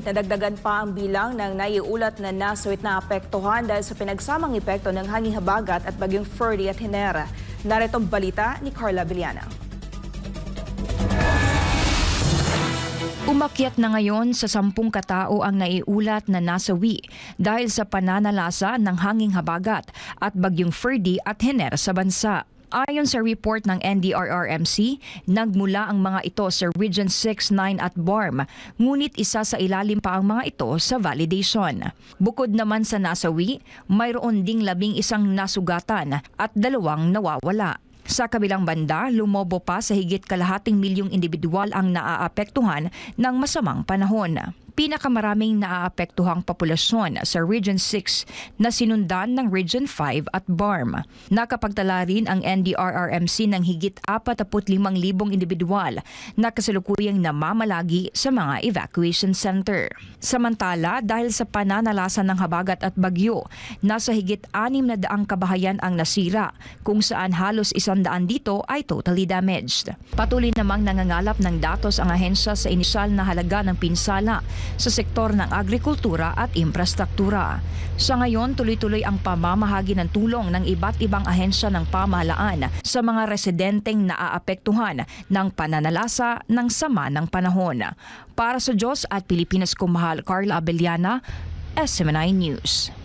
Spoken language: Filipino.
Nadagdagan pa ang bilang ng naiulat na nasawit na apektuhan dahil sa pinagsamang epekto ng hanging habagat at bagyong Ferdy at Henera. Narito ang balita ni Carla Villana. Umakyat na ngayon sa 10 katao ang naiulat na nasawi dahil sa pananalasa ng hanging habagat at bagyong Ferdy at Henera sa bansa. Ayon sa report ng NDRRMC, nagmula ang mga ito sa Region 6, 9 at BARM, ngunit isa sa ilalim pa ang mga ito sa validation. Bukod naman sa nasawi, mayroon ding 11 nasugatan at 2 nawawala. Sa kabilang banda, lumobo pa sa higit kalahating milyong individual ang naaapektuhan ng masamang panahon. Pinakamaraming naaapektuhang populasyon sa Region 6 na sinundan ng Region 5 at BARM. Nakapagtala rin ang NDRRMC ng higit 45,000 individual na kasalukuyang namamalagi sa mga evacuation center. Samantala, dahil sa pananalasa ng habagat at bagyo, nasa higit 600 kabahayan ang nasira, kung saan halos 100 dito ay totally damaged. Patuloy namang nangangalap ng datos ang ahensya sa inisyal na halaga ng pinsala sa sektor ng agrikultura at infrastruktura. Sa ngayon, tuloy-tuloy ang pamamahagi ng tulong ng iba't ibang ahensya ng pamahalaan sa mga residenteng naaapektuhan ng pananalasa ng sama ng panahon. Para sa Diyos at Pilipinas Kumahal, Carla Abellana, SMNI News.